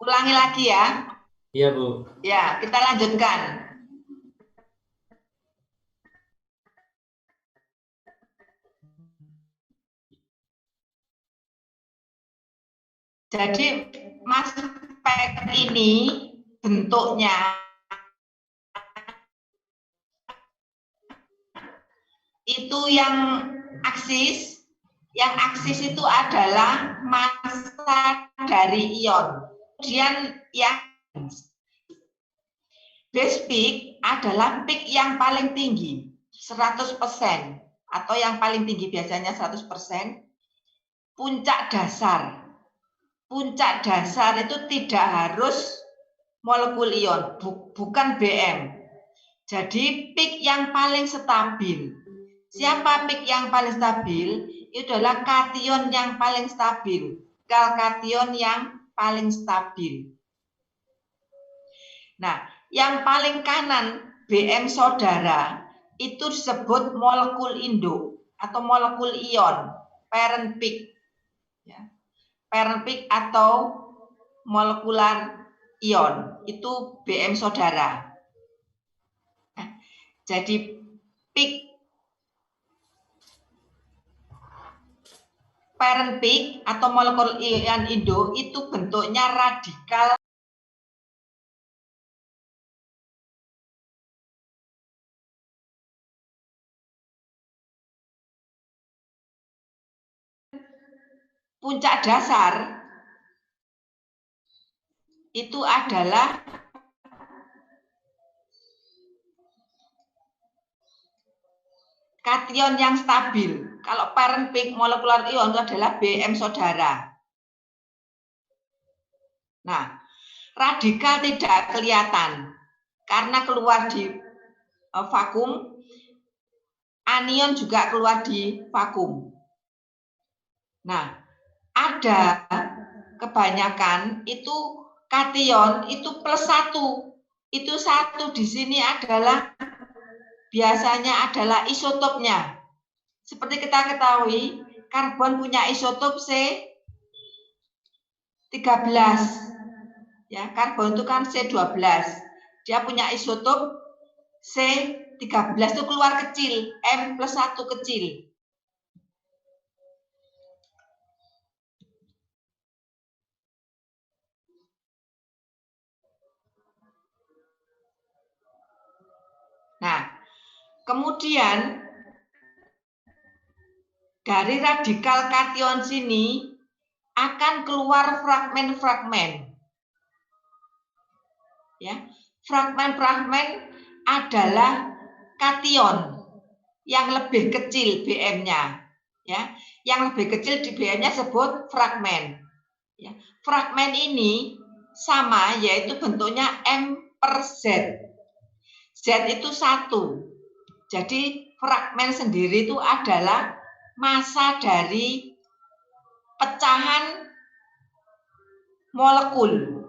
Ulangi lagi ya. Iya, Bu. Ya, kita lanjutkan. Jadi mass spec ini bentuknya itu yang aksis itu adalah massa dari ion. Kemudian yang base peak adalah peak yang paling tinggi, 100%, atau yang paling tinggi biasanya 100%. Puncak dasar. Puncak dasar itu tidak harus molekul ion, bukan BM. Jadi peak yang paling stabil. Siapa peak yang paling stabil? Itu adalah kation yang paling stabil. Kation yang paling stabil. Nah, yang paling kanan BM saudara itu disebut molekul induk atau molekul ion, parent peak. Ya. Parent peak atau molekular ion itu BM saudara. Nah, jadi peak parent peak atau molekul ion induk itu bentuknya radikal puncak dasar itu adalah kation yang stabil. Kalau parent peak molekular ion itu adalah BM saudara. Nah, radikal tidak kelihatan karena keluar di vakum, anion juga keluar di vakum. Nah, ada kebanyakan itu kation itu +1. Itu 1 di sini adalah biasanya adalah isotopnya. Seperti kita ketahui, karbon punya isotop C13. Ya, karbon itu kan C12. Dia punya isotop C13 itu keluar kecil, M+1 kecil. Nah, kemudian dari radikal kation sini akan keluar fragmen-fragmen. Ya, fragmen-fragmen adalah kation yang lebih kecil BM-nya. Ya, yang lebih kecil di BM-nya sebut fragmen. Ya, fragmen ini sama, yaitu bentuknya M/Z. Z itu 1. Jadi fragmen sendiri itu adalah massa dari pecahan molekul.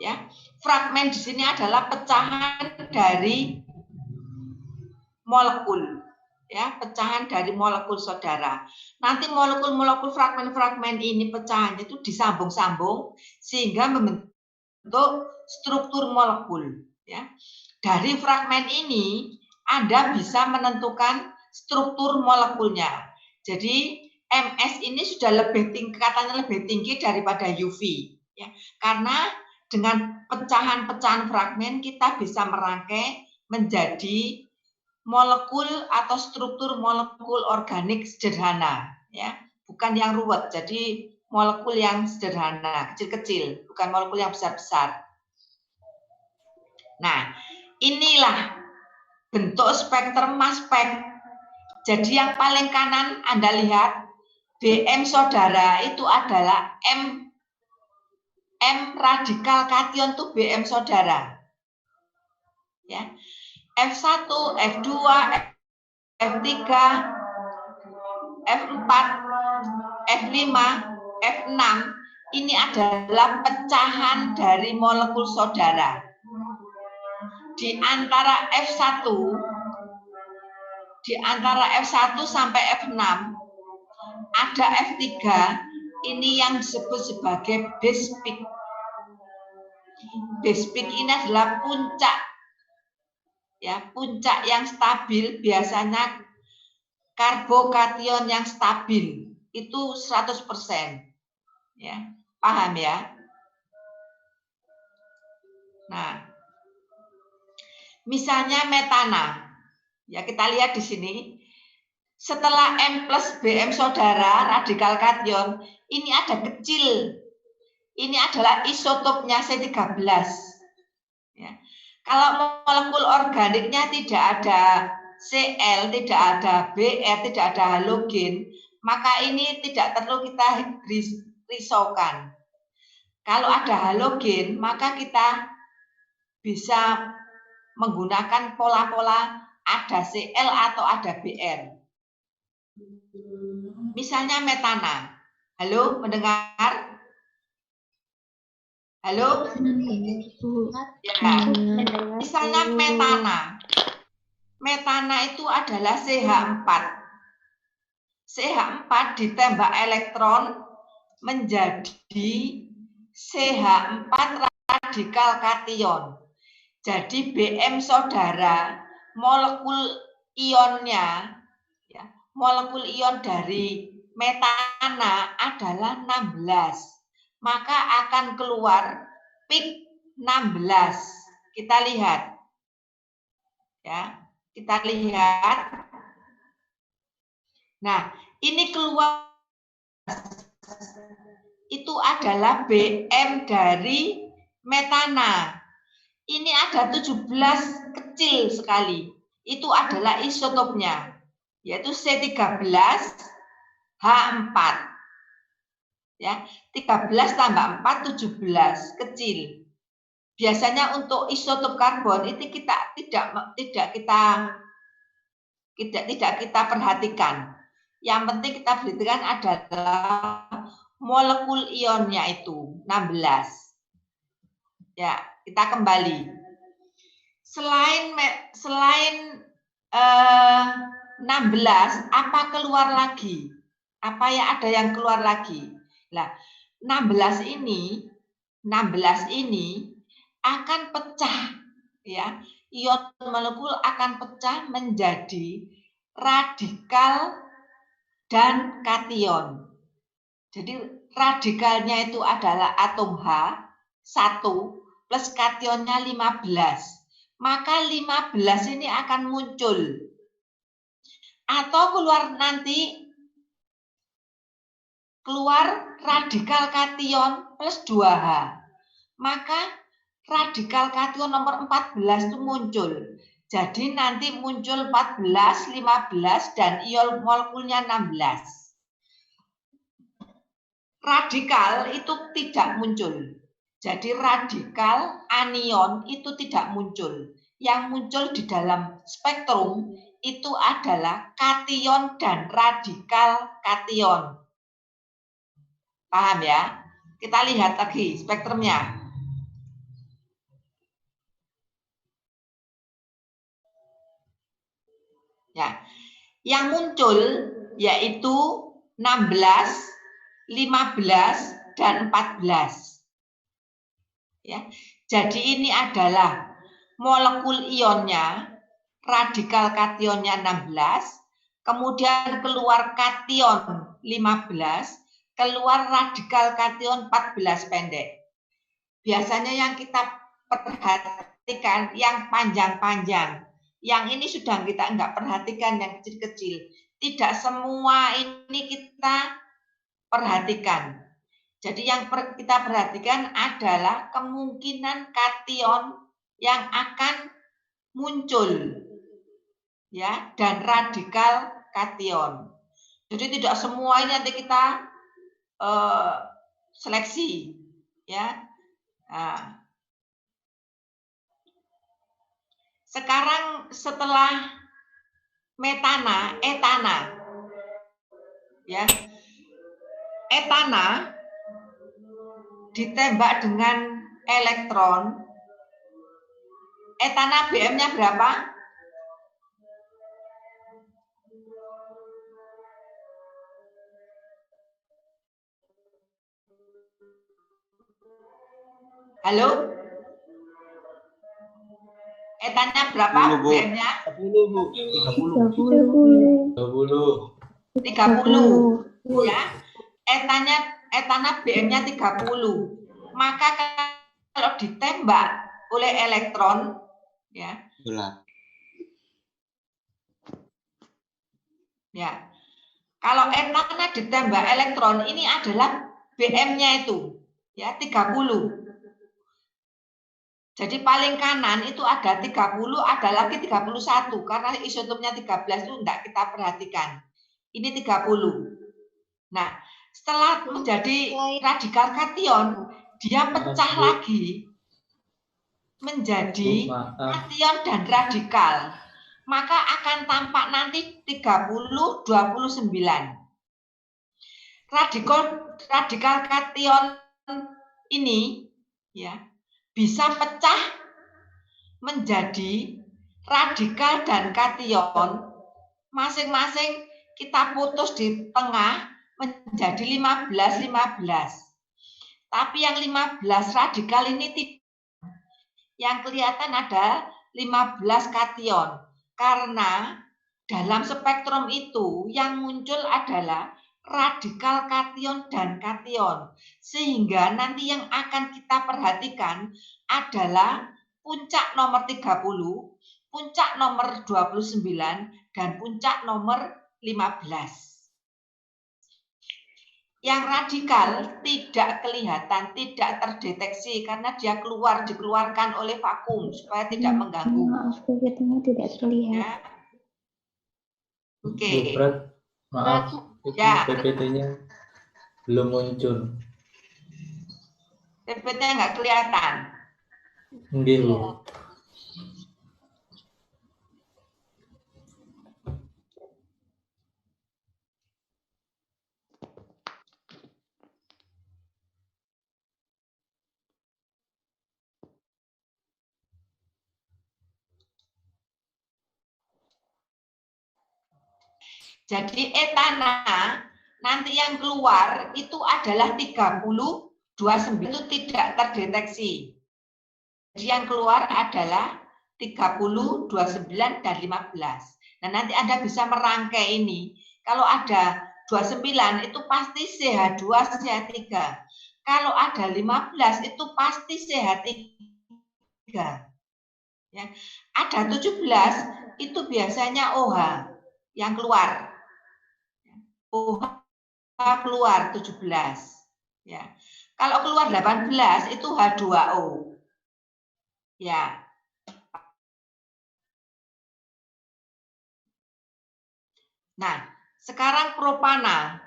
Ya, fragmen di sini adalah pecahan dari molekul. Ya, pecahan dari molekul saudara. Nanti molekul-molekul fragmen-fragmen ini pecahannya itu disambung-sambung sehingga membentuk struktur molekul. Ya, dari fragmen ini Anda bisa menentukan struktur molekulnya. Jadi MS ini sudah tingkatannya lebih tinggi daripada UV. Ya, karena dengan pecahan-pecahan fragmen kita bisa merangkai menjadi molekul atau struktur molekul organik sederhana, ya, bukan yang ruwet. Jadi molekul yang sederhana, kecil-kecil, bukan molekul yang besar-besar. Nah, inilah bentuk spektrum mass spec. Jadi yang paling kanan Anda lihat BM saudara itu adalah M radikal kation itu BM saudara. Ya. F1, F2, F3, F4, F5, F6 ini adalah pecahan dari molekul saudara. Di antara F1 sampai F6 ada F3 ini yang disebut sebagai base peak. base peak ini adalah puncak, ya, puncak yang stabil. Biasanya karbokation yang stabil itu 100%, ya, paham ya? Nah, misalnya metana, ya, kita lihat di sini. Setelah M plus BM saudara, radikal kation, ini ada kecil. Ini adalah isotopnya C13. Ya. Kalau molekul organiknya tidak ada Cl, tidak ada Br, tidak ada halogen, maka ini tidak perlu kita risaukan. Kalau ada halogen, maka kita bisa menggunakan pola-pola ada Cl atau ada Br. Misalnya metana. Halo, mendengar? Halo? Ya. Misalnya metana. Metana itu adalah CH4. CH4 ditembak elektron menjadi CH4 radikal kation. Jadi BM saudara, molekul ionnya, ya, molekul ion dari metana adalah 16. Maka akan keluar peak 16. Kita lihat. Ya, kita lihat. Nah, ini keluar itu adalah BM dari metana. Ini ada 17 kecil sekali. Itu adalah isotopnya, yaitu C13 H4. Ya, 13 tambah 4 17 kecil. Biasanya untuk isotop karbon itu kita tidak kita perhatikan. Yang penting kita perhatikan adalah molekul ionnya itu 16. Ya, kita kembali. Selain 16, apa keluar lagi? Apa ya, ada yang keluar lagi? Nah, 16 ini akan pecah, ya. Ion molekul akan pecah menjadi radikal dan kation. Jadi radikalnya itu adalah atom H1 plus kationnya 15. Maka 15 ini akan muncul. Atau keluar radikal kation plus 2H. Maka radikal kation nomor 14 itu muncul. Jadi nanti muncul 14, 15, dan ion molekulnya 16. Radikal itu tidak muncul. Jadi radikal anion itu tidak muncul. Yang muncul di dalam spektrum itu adalah kation dan radikal kation. Paham ya? Kita lihat lagi spektrumnya. Ya. Yang muncul yaitu 16, 15, dan 14. Ya. Jadi ini adalah molekul ionnya, radikal kationnya 16, kemudian keluar kation 15, keluar radikal kation 14 pendek. Biasanya yang kita perhatikan yang panjang-panjang. Yang ini sudah kita enggak perhatikan yang kecil-kecil. Tidak semua ini kita perhatikan. Jadi yang kita perhatikan adalah kemungkinan kation yang akan muncul, ya, dan radikal kation. Jadi tidak semua ini nanti kita seleksi, ya. Nah, sekarang setelah metana, etana, ya, etana ditembak dengan elektron. Etana BM-nya berapa? Halo? Etanya berapa BM-nya? 10, Bu. 30. 30 ya. Etana BM-nya 30. Maka kalau ditembak oleh elektron ya. Ya. Kalau etana ditembak elektron ini adalah BM-nya itu ya 30. Jadi paling kanan itu ada 30, ada lagi 31 karena isotopnya 13 itu enggak kita perhatikan. Ini 30. Nah, setelah menjadi radikal kation, dia pecah lagi menjadi kation dan radikal. Maka akan tampak nanti 30 29. Radikal kation ini ya bisa pecah menjadi radikal dan kation masing-masing kita putus di tengah menjadi 15-15. Tapi yang 15 radikal ini yang kelihatan ada 15 kation karena dalam spektrum itu yang muncul adalah radikal kation dan kation. Sehingga nanti yang akan kita perhatikan adalah puncak nomor 30, puncak nomor 29, dan puncak nomor 15. Yang radikal tidak kelihatan, tidak terdeteksi karena dia dikeluarkan oleh vakum supaya tidak mengganggu. Maaf, kegiatannya tidak terlihat. Ya. Oke. Maaf. Ya. PPT-nya belum muncul. PPT-nya nggak kelihatan. Nggih, Bu. Jadi etana nanti yang keluar itu adalah 30, 29 itu tidak terdeteksi. Jadi yang keluar adalah 30, 29, dan 15. Nah nanti Anda bisa merangkai ini. Kalau ada 29 itu pasti CH2, CH3. Kalau ada 15 itu pasti CH3. Ya. Ada 17 itu biasanya OH yang keluar. OH keluar 17 ya. Kalau keluar 18 itu H2O. Ya. Nah, sekarang propana.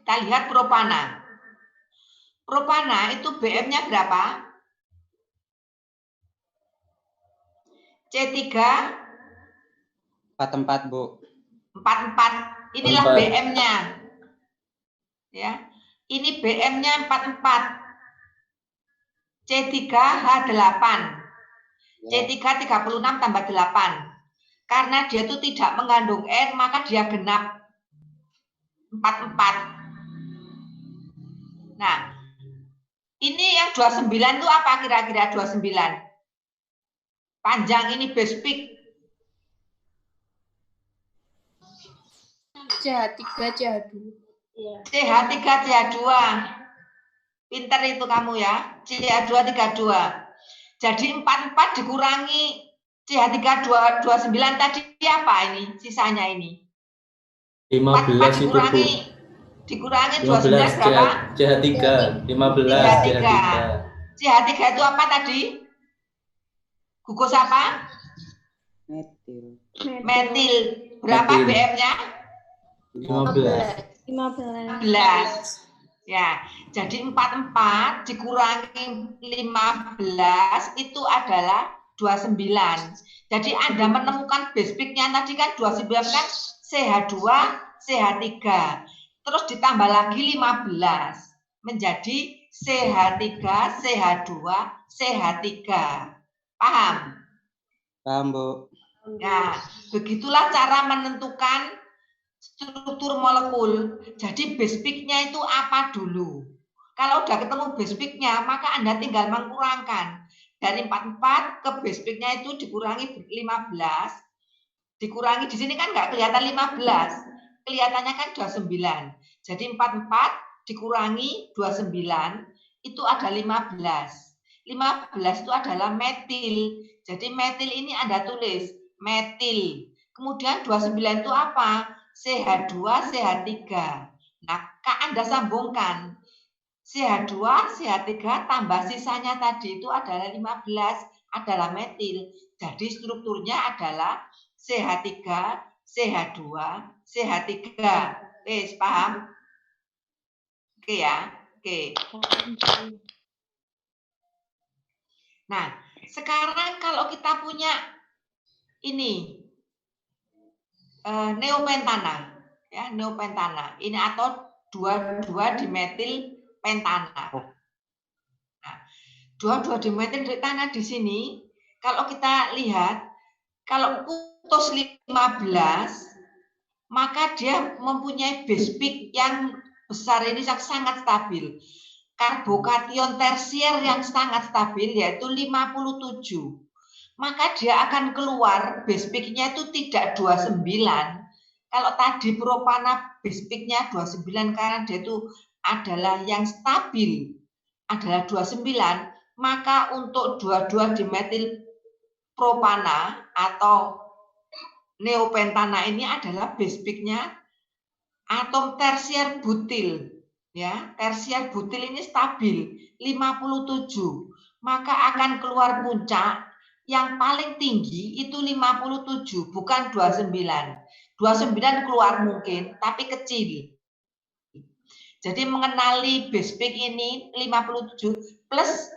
Kita lihat propana. Propana itu BM-nya berapa? C3 44, Bu. 44. Inilah BM-nya. Ya. Ini BM-nya 44. C3H8. C3 36 tambah 8. Karena dia itu tidak mengandung N, maka dia genap 44. Nah, ini yang 29 itu apa kira-kira 29? Panjang ini base peak. CH3, CH2. CH3, CH2. Pinter itu kamu ya. CH2, 32. Jadi 44 dikurangi CH3, 29 tadi apa ini? Sisanya ini. 15 itu, Bu. Dikurangi 29 berapa? CH3, 15 CH3. CH3 itu apa tadi? Gugus apa? Metil. Berapa BM-nya? 15. 15. Ya, jadi 44 dikurangi 15 itu adalah 29. Jadi Anda menemukan base peak-nya tadi kan 29 kan CH2, CH3. Terus ditambah lagi 15 menjadi CH3, CH2, CH3. Paham? Paham, Bu. Nah, begitulah cara menentukan struktur molekul. Jadi base peak-nya itu apa dulu? Kalau udah ketemu base peak-nya, maka Anda tinggal mengkurangkan. Dari 44 ke base peak-nya itu dikurangi 15. Dikurangi di sini kan nggak kelihatan 15. Kelihatannya kan 29. Jadi 44 dikurangi 29 itu ada 15. 15 itu adalah metil. Jadi metil ini Anda tulis metil. Kemudian 29 itu apa? CH2, CH3. Nah, Anda sambungkan. CH2, CH3 tambah sisanya tadi itu adalah 15, adalah metil. Jadi strukturnya adalah CH3, CH2, CH3. Oke, paham? Oke ya? Oke. Nah, sekarang kalau kita punya ini neopentana, ya neopentana. Ini atau 22 dimetil pentana. Nah, 22 dimetil pentana di sini, kalau kita lihat, kalau putus 15, maka dia mempunyai base peak yang besar ini yang sangat stabil. Karbokation tersier yang sangat stabil yaitu 57. Maka dia akan keluar base peak-nya itu tidak 29. Kalau tadi propana base peak-nya 29 karena dia itu adalah yang stabil adalah 29, maka untuk 22 dimetil propana atau neopentana ini adalah base peak-nya atom tersier butil. Ya, tersier butil ini stabil 57. Maka akan keluar puncak yang paling tinggi itu 57, bukan 29. 29 keluar mungkin, tapi kecil. Jadi mengenali base peak ini 57 plus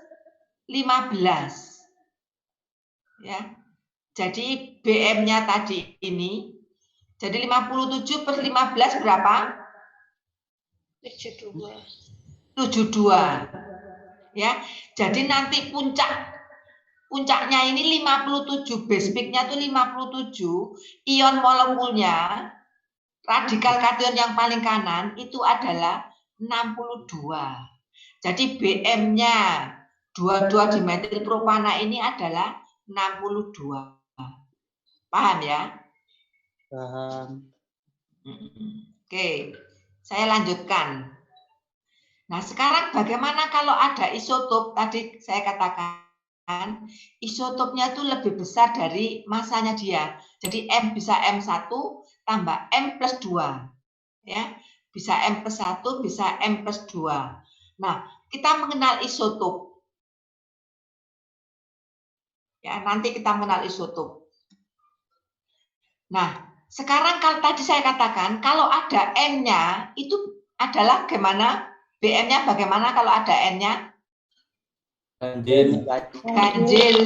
15. Ya. Jadi BM-nya tadi ini, jadi 57 plus 15 berapa? 72. Ya. Jadi nanti puncaknya ini 57, base peak-nya itu 57, ion molekulnya, radikal kation yang paling kanan itu adalah 62. Jadi BM-nya 22 dimetil propana ini adalah 62. Paham ya? Paham. Oke, saya lanjutkan. Nah, sekarang bagaimana kalau ada isotop? Tadi saya katakan isotopnya itu lebih besar dari masanya dia. Jadi M bisa M1 tambah M plus 2. Ya, bisa M plus 1, bisa M plus 2. Nah, kita mengenal isotop. Ya, nanti kita mengenal isotop. Nah, sekarang kalau tadi saya katakan, kalau ada N-nya, itu adalah bagaimana? BM-nya bagaimana kalau ada N-nya? Ganjil. Ganjil.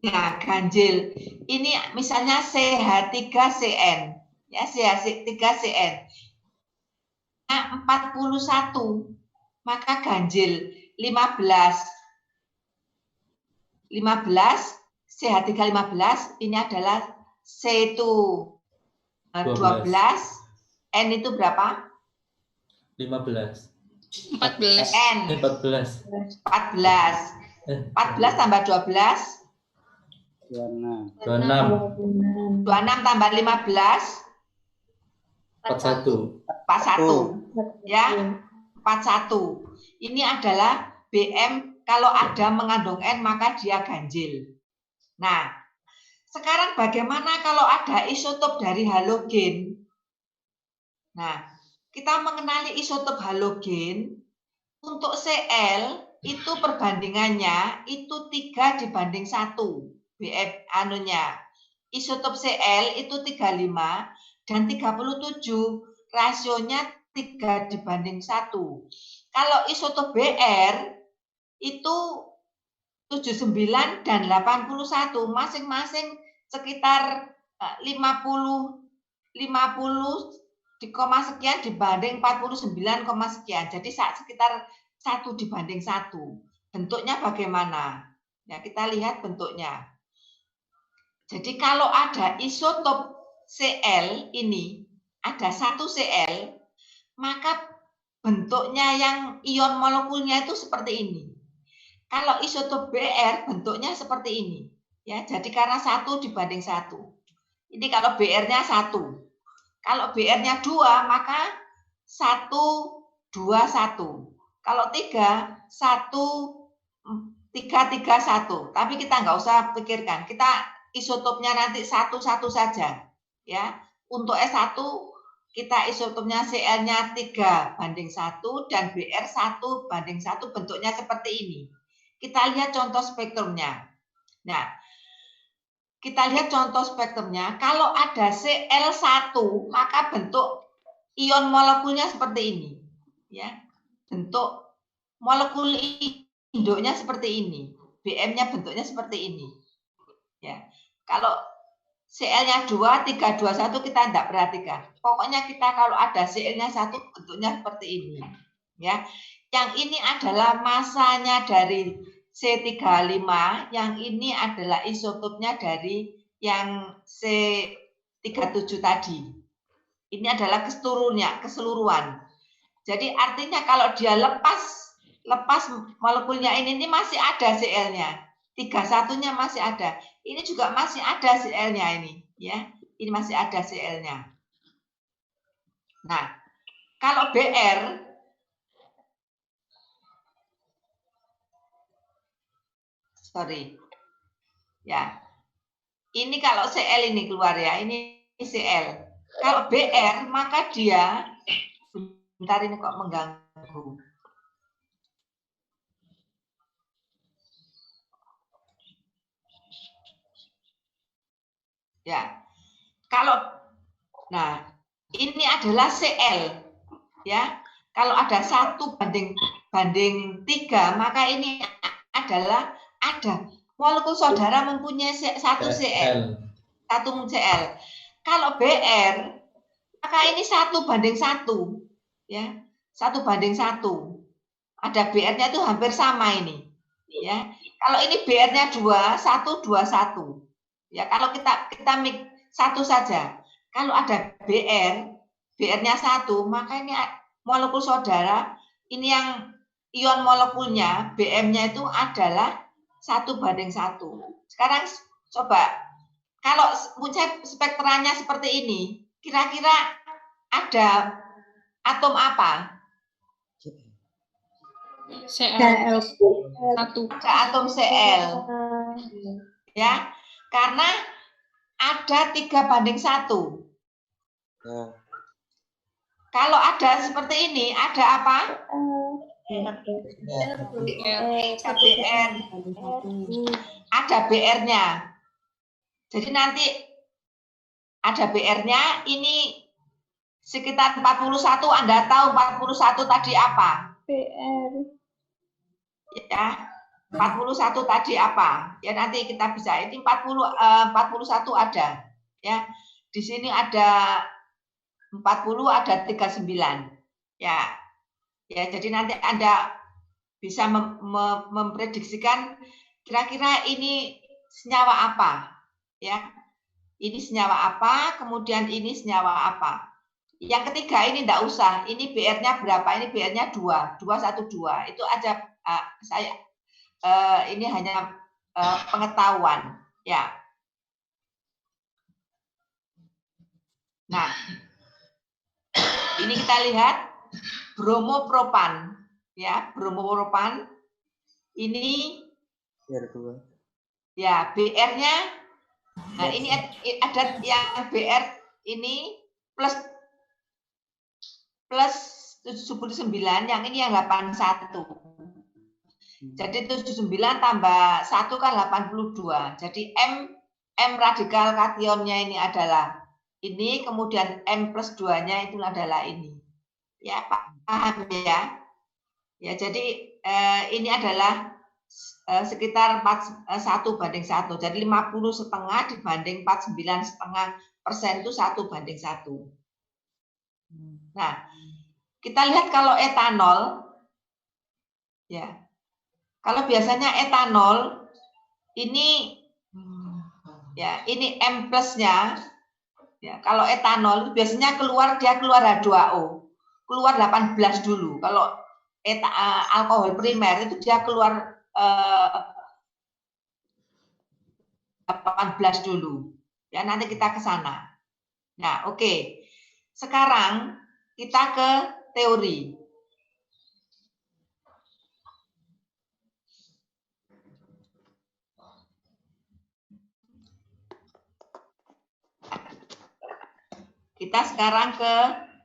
Nah, ganjil. Ini misalnya CH3CN. Ya, CH3CN. Nah, 41. Maka ganjil 15. 15, CH3 15, ini adalah C2 12. N itu berapa? 15. 14. N. 14. 14. 14 tambah 12. 26. 26 tambah 15. 41. 41. Ya. 41. Ini adalah BM, kalau ada mengandung N maka dia ganjil. Nah, sekarang bagaimana kalau ada isotop dari halogen? Nah, kita mengenali isotop halogen. Untuk Cl itu perbandingannya itu 3 dibanding 1. BF anunya. Isotop Cl itu 35 dan 37. Rasionya 3 dibanding 1. Kalau isotop Br itu 79 dan 81, masing-masing sekitar 50 sekian dibanding 49, sekian. Jadi sekitar 1 dibanding 1. Bentuknya bagaimana? Ya, kita lihat bentuknya. Jadi kalau ada isotop Cl ini, ada 1 Cl, maka bentuknya yang ion molekulnya itu seperti ini. Kalau isotop Br bentuknya seperti ini. Ya, jadi karena 1 dibanding 1. Ini kalau Br-nya 1. Kalau Br-nya 2, maka 1, 2, 1. Kalau 3, 1, 3, 3, 1. Tapi kita nggak usah pikirkan. Kita isotopnya nanti 1, 1 saja. Ya, untuk S1 kita isotopnya Cl-nya 3 banding 1 dan Br 1 banding 1 bentuknya seperti ini. Kita lihat contoh spektrumnya. Nah, kita lihat contoh spektrumnya. Kalau ada Cl1, maka bentuk ion molekulnya seperti ini. Ya, bentuk molekul induknya seperti ini. Bm-nya bentuknya seperti ini. Ya, kalau Cl-nya 2, 3, 2, 1 kita tidak perhatikan. Pokoknya kita kalau ada Cl-nya 1 bentuknya seperti ini. Ya, yang ini adalah masanya dari C35, yang ini adalah isotopnya dari yang C37 tadi. Ini adalah keseluruhan. Jadi artinya kalau dia lepas molekulnya ini masih ada Cl-nya. 31-nya masih ada. Ini juga masih ada Cl-nya ini, ya. Ini masih ada Cl-nya. Nah, kalau Br ya. Ini kalau Cl ini keluar ya, ini Cl. Kalau Br maka dia bentar ini kok mengganggu. Ya. Nah, ini adalah Cl. Ya. Kalau ada 1 banding 3, maka ini adalah ada molekul saudara mempunyai 1 Cl. 1 Cl. Kalau Br, maka ini 1 banding 1. Ya. 1 banding 1. Ada Br-nya itu hampir sama ini. Ya. Kalau ini Br-nya 2, 1, 2, 1. Ya, kalau kita mix 1 saja. Kalau ada Br-nya 1, maka ini molekul saudara, ini yang ion molekulnya, Bm-nya itu adalah 1 banding 1. Sekarang coba, kalau spektranya seperti ini, kira-kira ada atom apa? Cl. 1. Ada atom Cl. Ya, karena ada 3 banding 1. Kalau ada seperti ini, ada apa? Ada Br-nya. Jadi nanti ada Br-nya, ini sekitar 41. Anda tahu 41 tadi apa? Br. Ya, 41 tadi apa? Ya nanti kita bisa. Ini 41 ada. Ya, di sini ada 40, ada 39. Ya. Ya, jadi nanti Anda bisa memprediksikan kira-kira ini senyawa apa. Ya. Ini senyawa apa, kemudian ini senyawa apa. Yang ketiga ini enggak usah. Ini Br-nya berapa? Ini Br-nya 2, 212. Itu aja saya ini hanya pengetahuan, ya. Nah, ini kita lihat bromopropan, ya, bromopropan. Ini Br2. Ya, Br-nya. Nah, ini ada yang Br ini plus 79, yang ini yang 81. Jadi 79 tambah 1 kan 82. Jadi M radikal kationnya ini adalah ini, kemudian M plus 2-nya itu adalah ini. Ya, paham ya? Ya, jadi ini adalah sekitar 1 banding 1. Jadi 50,5 dibanding 49,5% itu 1 banding 1. Nah, kita lihat kalau etanol, ya. Kalau biasanya etanol ini, ya, ini M plusnya Ya, kalau etanol biasanya dia keluar H2O. Keluar 18 dulu. Kalau alkohol primer itu dia keluar 18 dulu. Ya, nanti kita ke sana. Nah, oke. Sekarang kita ke teori. Kita sekarang ke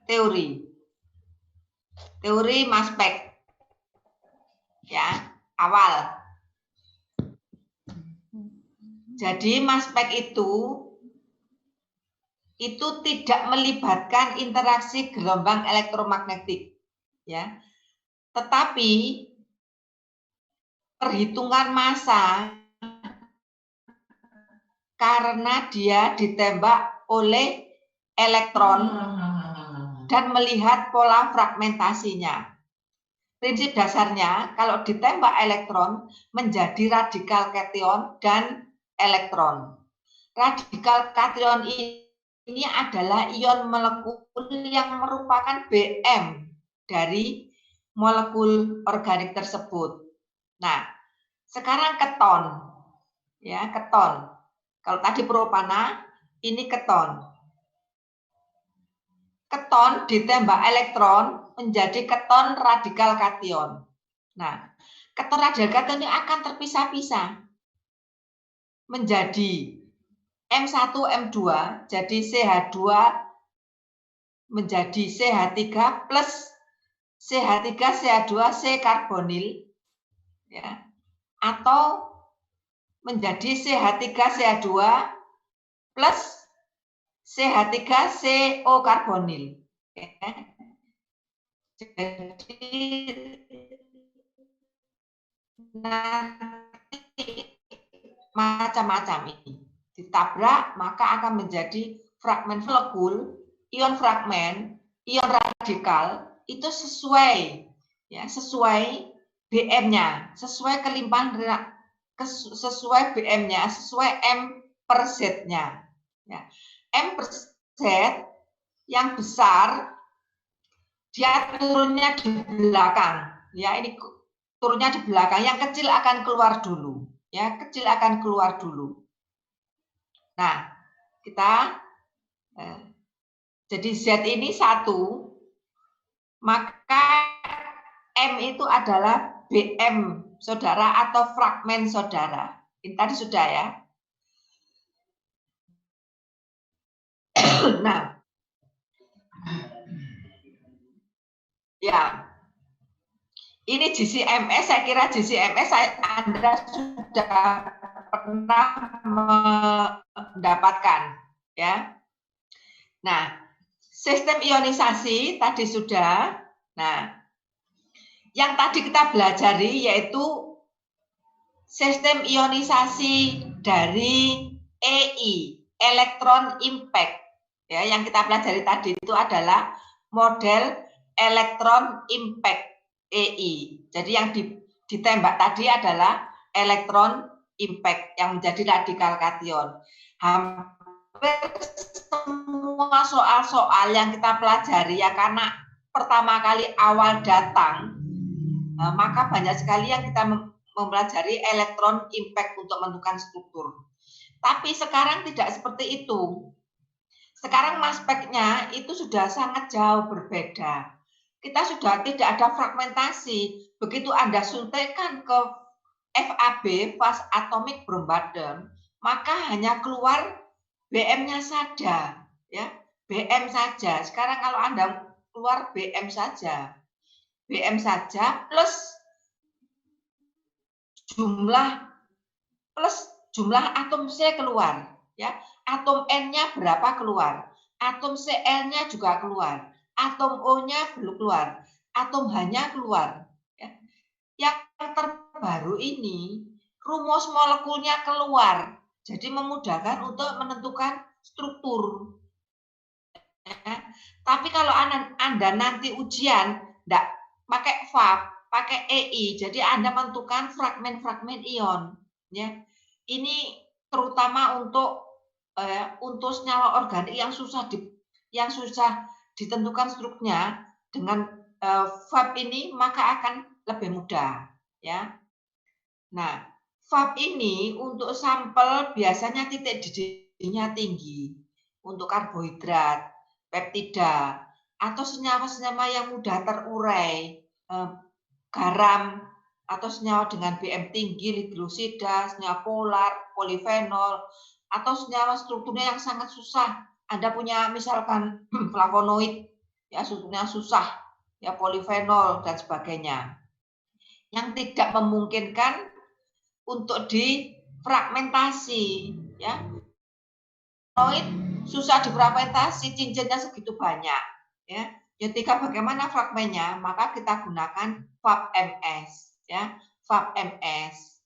teori. Teori maspek. Ya, awal. Jadi maspek itu tidak melibatkan interaksi gelombang elektromagnetik, ya. Tetapi perhitungan massa karena dia ditembak oleh elektron dan melihat pola fragmentasinya. Prinsip dasarnya kalau ditembak elektron menjadi radikal kation dan elektron. Radikal kation ini adalah ion molekul yang merupakan BM dari molekul organik tersebut. Nah, sekarang keton. Ya, keton. Kalau tadi propana, ini keton. Keton ditembak elektron menjadi keton radikal kation. Nah, keton radikal kation ini akan terpisah-pisah menjadi M1, M2, jadi CH2 menjadi CH3 plus CH3, CH2, C karbonil, ya, atau menjadi CH3, CH2 plus CH3, CO karbonil. Ya. Jadi nanti macam-macam ini ditabrak maka akan menjadi fragmen molekul, ion fragmen, ion radikal itu sesuai ya, sesuai BM-nya, sesuai kelimpahan sesuai BM-nya, sesuai M per Z-nya. Ya. M per Z yang besar dia turunnya di belakang. Ya, ini turunnya di belakang, yang kecil akan keluar dulu. Ya, kecil akan keluar dulu. Nah, kita jadi Z ini 1, maka M itu adalah BM saudara atau fragmen saudara. Ini tadi sudah ya. Nah, ya. Ini GCMS, saya kira GCMS Anda sudah pernah mendapatkan, ya. Nah, sistem ionisasi tadi sudah. Nah, yang tadi kita pelajari yaitu sistem ionisasi dari EI, elektron impact. Ya, yang kita pelajari tadi itu adalah model elektron impact EI. Jadi yang ditembak tadi adalah elektron impact yang menjadi radikal kation. Hampir semua soal-soal yang kita pelajari ya karena pertama kali awal datang, maka banyak sekali yang kita mempelajari elektron impact untuk menentukan struktur. Tapi sekarang tidak seperti itu. Sekarang maspeknya itu sudah sangat jauh berbeda. Kita sudah tidak ada fragmentasi. Begitu Anda suntikkan ke FAB, fast atomic bombardment, maka hanya keluar BM-nya saja, ya, BM saja. Sekarang kalau Anda keluar BM saja plus jumlah atom C keluar, ya. Atom N-nya berapa keluar? Atom Cl-nya juga keluar. Atom O-nya belum keluar. Atom H-nya keluar. Ya. Yang terbaru ini rumus molekulnya keluar. Jadi memudahkan untuk menentukan struktur. Ya. Tapi kalau Anda nanti ujian enggak pakai FAB, pakai EI, jadi Anda menentukan fragmen-fragmen ion. Ya. Ini terutama untuk untuk senyawa organik yang susah ditentukan strukturnya dengan FAB ini maka akan lebih mudah, ya. Nah, FAB ini untuk sampel biasanya titik didihnya tinggi untuk karbohidrat, peptida, atau senyawa-senyawa yang mudah terurai, garam, atau senyawa dengan BM tinggi, glukosida, senyawa polar, polifenol, atau senyawa strukturnya yang sangat susah. Anda punya misalkan flavonoid, ya strukturnya susah, ya polifenol dan sebagainya, yang tidak memungkinkan untuk difragmentasi, ya. Flavonoid susah difragmentasi, cincinnya segitu banyak, ya. Ketika bagaimana fragmennya, maka kita gunakan FAB-MS, ya, FAB-MS.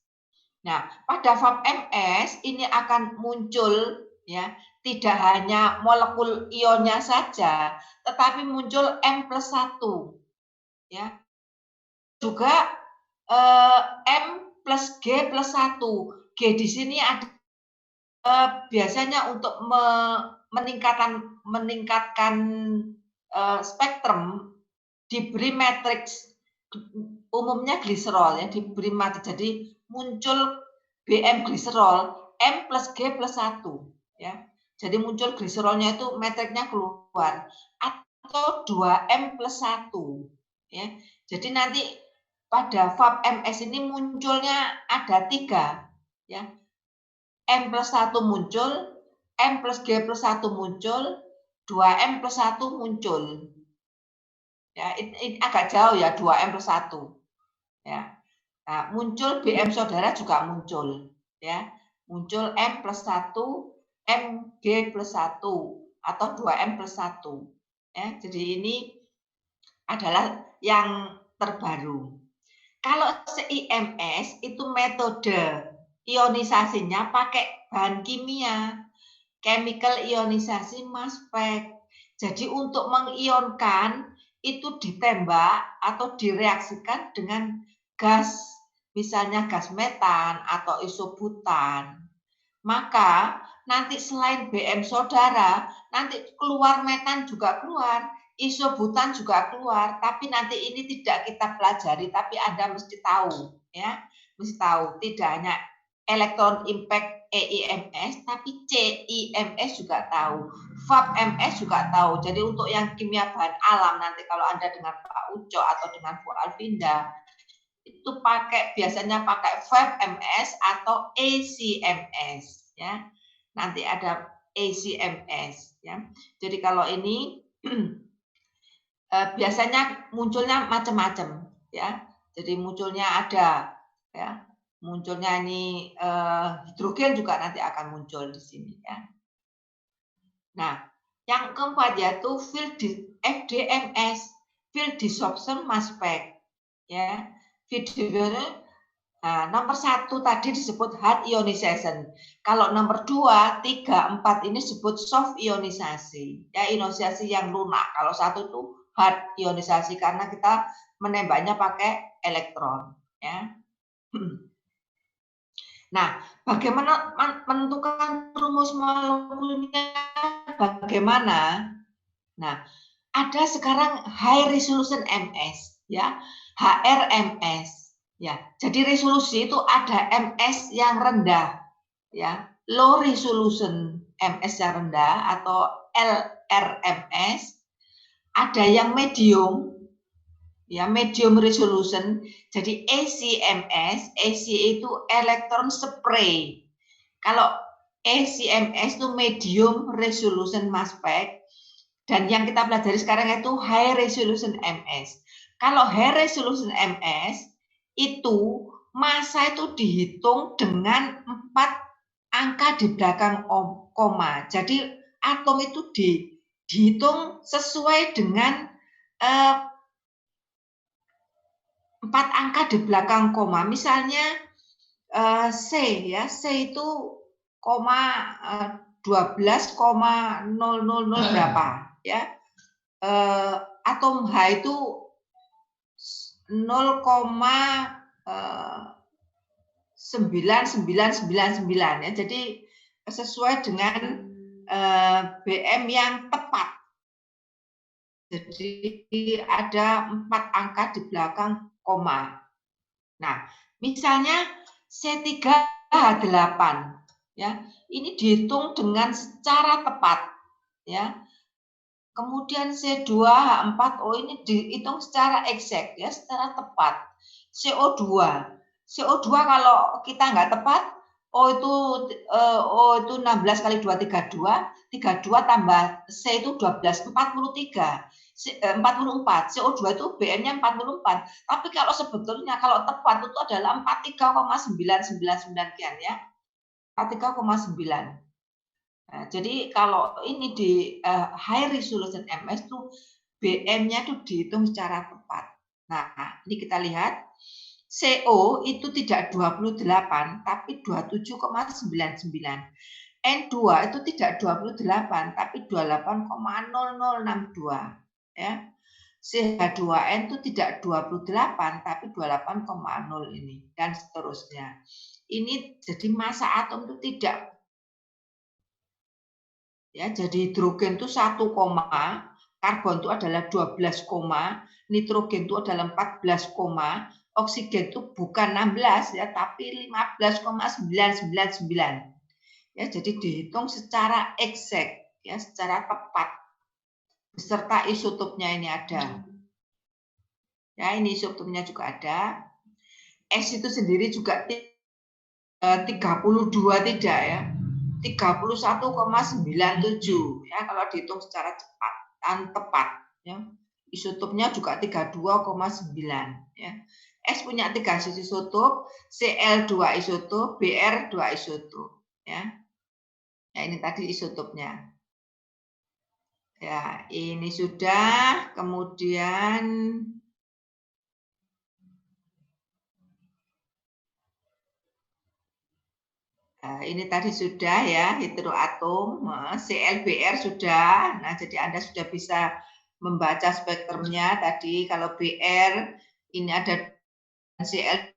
Nah, pada FAB-MS ini akan muncul, ya, tidak hanya molekul ionnya saja, tetapi muncul M+1, ya. Juga M+G+1. G di sini ada biasanya untuk meningkatkan spektrum diberi matriks, umumnya gliserol, ya, diberi matriks. Jadi muncul BM gliserol M+G+1, ya. Jadi muncul gliserolnya itu matriknya keluar, atau 2M+1, ya. Jadi nanti pada FAB-MS ini munculnya ada 3, ya. M+1 muncul, M+G+1 muncul, 2M+1 muncul. Ya, ini agak jauh ya, 2M+1. Ya. Nah, muncul BM saudara juga muncul, ya. Muncul M+1, Mg+1 atau 2M+1. Ya, jadi ini adalah yang terbaru. Kalau CIMS itu metode ionisasinya pakai bahan kimia, chemical ionisasi mass spec. Jadi untuk mengionkan itu ditembak atau direaksikan dengan gas, misalnya gas metan atau isobutan. Maka nanti selain BM saudara, nanti keluar metan juga keluar, isobutan juga keluar, tapi nanti ini tidak kita pelajari, tapi Anda mesti tahu, ya, mesti tahu. Tidak hanya elektron impact EIMS, tapi CIMS juga tahu, FAB-MS juga tahu. Jadi untuk yang kimia bahan alam nanti kalau Anda dengan Pak Uco atau dengan Bu Alvinda itu biasanya pakai FAB-MS atau ACMS, ya. Nanti ada ACMS, ya. Jadi kalau ini biasanya munculnya macam-macam, ya. Jadi munculnya ada, ya. Munculnya ini hidrogen juga nanti akan muncul di sini, ya. Nah, yang keempat yaitu FDMS, field disruption mass spec, ya. Nah, nomor 1 tadi disebut hard ionization. Kalau nomor 2, 3, 4 ini disebut soft ionisasi, ya, ionisasi yang lunak. Kalau 1 itu hard ionisasi karena kita menembaknya pakai elektron, ya. Nah, bagaimana menentukan rumus molekulnya? Bagaimana? Nah, ada sekarang high resolution MS, ya, HRMS, ya. Jadi resolusi itu ada MS yang rendah, ya, low resolution MS yang rendah atau LRMS, ada yang medium, ya, medium resolution. Jadi ACMS, AC itu elektron spray. Kalau ACMS itu medium resolution mass spec, dan yang kita pelajari sekarang itu high resolution MS. Kalau high resolution MS itu massa itu dihitung dengan 4 angka di belakang koma. Jadi atom itu dihitung sesuai dengan 4 angka di belakang koma. Misalnya C, ya, C itu 12,000 berapa, ya. Atom H itu 0,9999, ya. Jadi sesuai dengan BM yang tepat. Jadi ada 4 angka di belakang koma. Nah, misalnya C3H8 ya. Ini dihitung dengan secara tepat ya. Kemudian C2H4 ini dihitung secara exact ya, secara tepat. CO2 kalau kita nggak tepat, itu 16 kali 2 32 tambah C itu 12 44. CO2 itu BM-nya 44. Tapi kalau sebetulnya kalau tepat itu adalah 43,999 sekian ya. 43,9. Nah, jadi kalau ini di high resolution MS itu BM-nya itu dihitung secara tepat. Nah, ini kita lihat CO itu tidak 28 tapi 27,99. N2 itu tidak 28 tapi 28,0062 ya. CH2N itu tidak 28 tapi 28,0 ini dan seterusnya. Ini jadi massa atom itu tidak ya, jadi hidrogen itu 1, karbon itu adalah 12, nitrogen itu adalah 14, oksigen itu bukan 16 ya, tapi 15,999. Ya, jadi dihitung secara exact ya, secara tepat. Beserta isotopnya ini ada. Ya, ini isotopnya juga ada. S itu sendiri juga 32 tidak ya. 31,97 ya kalau dihitung secara cepat dan tepat ya. Isotopnya juga 32,9 ya. S punya 3 isotop, Cl2 isotop, Br 2 isotop ya. Ya ini tadi isotopnya. Ya, ini sudah, kemudian ini tadi sudah ya, heteroatom, ClBr sudah. Nah, jadi Anda sudah bisa membaca spektrumnya tadi. Kalau Br ini ada, Cl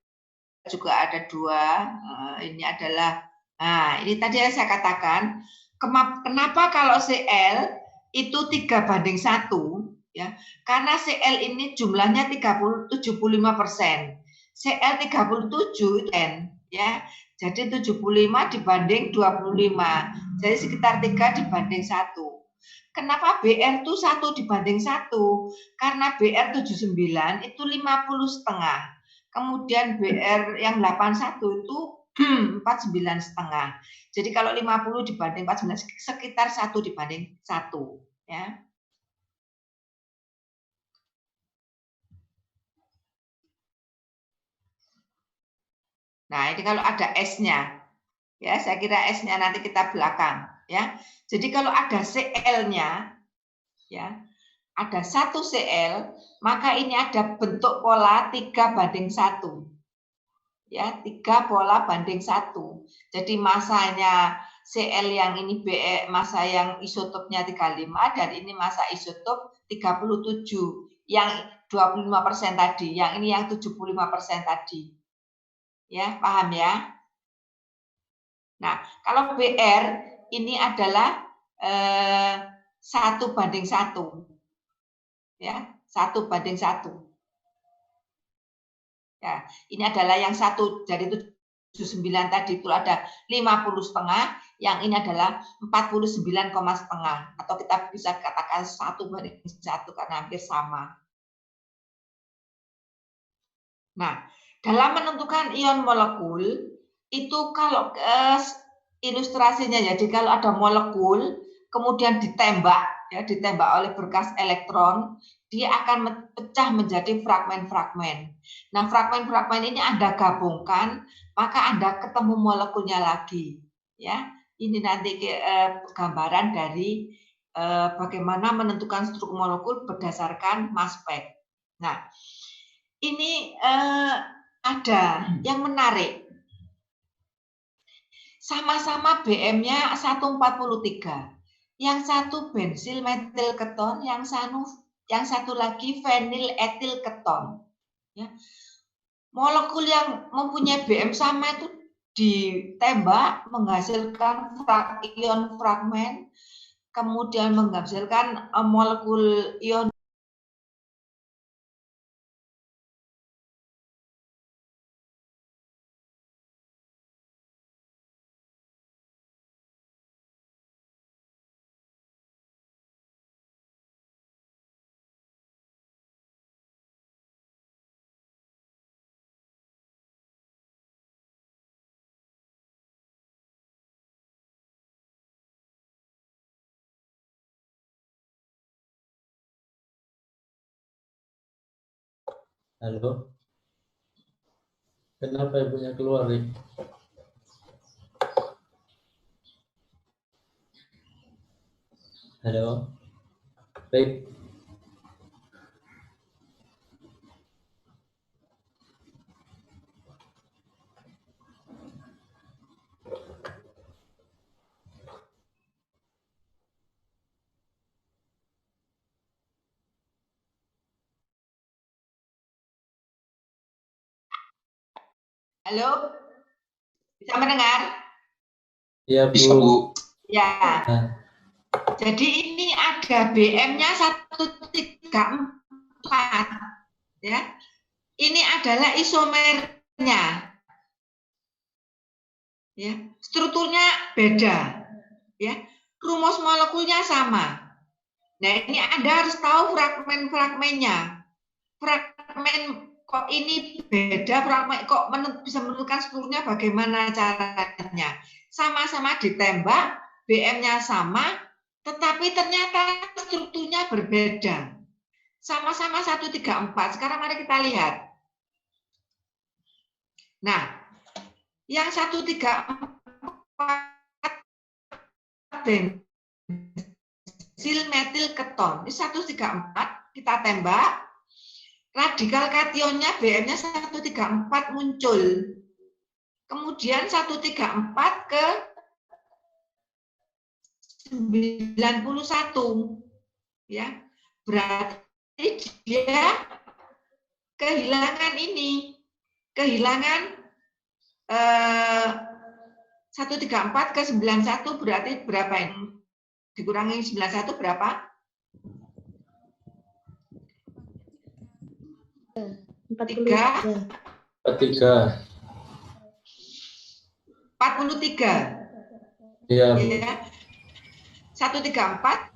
juga ada 2. Ini adalah, nah ini tadi yang saya katakan, kenapa kalau Cl itu 3:1 ya? Karena Cl ini jumlahnya 75%, Cl 37 ya. Jadi 75 dibanding 25. Jadi sekitar 3 dibanding 1. Kenapa BR itu 1 dibanding 1? Karena BR 79 itu 50,5. Kemudian BR yang 81 itu 49,5. Jadi kalau 50 dibanding 49 sekitar 1 dibanding 1 ya. Nah, ini kalau ada S-nya. Ya, saya kira S-nya nanti kita belakang ya. Jadi kalau ada Cl-nya ya, ada 1 Cl, maka ini ada bentuk pola 3:1. Ya, 3 pola banding 1. Jadi masanya Cl yang ini massa yang isotopnya 35 dan ini massa isotop 37. Yang 25% tadi, yang ini yang 75% tadi. Ya, paham ya? Nah, kalau Br ini adalah 1:1. Ya, 1:1. Ya, ini adalah yang 1 dari 79 tadi itu ada 50,5, yang ini adalah 49,5 atau kita bisa katakan 1:1 karena hampir sama. Nah, dalam menentukan ion molekul itu kalau ilustrasinya jadi kalau ada molekul kemudian ditembak oleh berkas elektron, dia akan pecah menjadi fragmen-fragmen. Nah, fragmen-fragmen ini Anda gabungkan, maka Anda ketemu molekulnya lagi. Ya, ini nanti gambaran dari bagaimana menentukan struktur molekul berdasarkan mass spec. Nah, ini ada yang menarik. Sama-sama BM-nya 143. Yang satu bensil metil keton, yang satu lagi fenil etil keton. Ya. Molekul yang mempunyai BM sama itu ditembak menghasilkan ion fragmen, kemudian menghasilkan molekul ion. Halo. Kenapa ibunya keluar nih? Halo. Baik. Halo, bisa mendengar? Iya, Bu. Bisa, Bu. Ya. Nah, Jadi ini ada BM-nya 134, ya. Ini adalah isomernya, ya. Strukturnya beda, ya. Rumus molekulnya sama. Nah, ini Anda harus tahu fragmen-fragmennya. Fragmen kok ini beda, fragmen kok bisa menentukan strukturnya bagaimana caranya. Sama-sama ditembak, BM-nya sama, tetapi ternyata strukturnya berbeda. Sama-sama 134. Sekarang mari kita lihat. Nah, yang 134 bensil metil keton. Ini 134 kita tembak. Radikal kationnya BM-nya 134 muncul. Kemudian 134 ke 91. Ya. Berarti dia kehilangan ini. Kehilangan 134 ke 91 berarti berapa ini? Dikurangi 91 berapa? 43. 43. 43. Iya, Bu. Ya. 134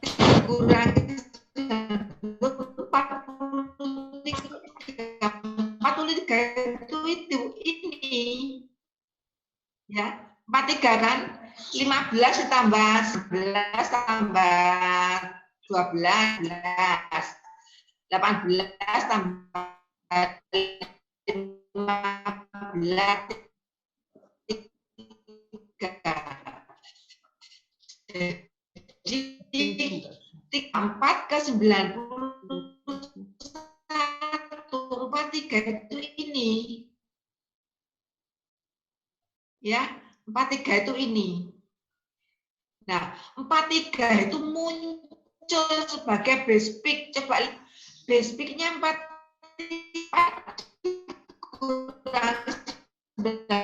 dikurangi 43 itu ini. Ya, 43 kan? 15 ditambah 11 tambah 12, 18 tambah 15, 3. Jadi 34 ke 91, 43 itu ini. Ya, 43 itu ini. Nah, 43 itu muncul sebagai base peak. Coba base peak-nya 44 kurang 19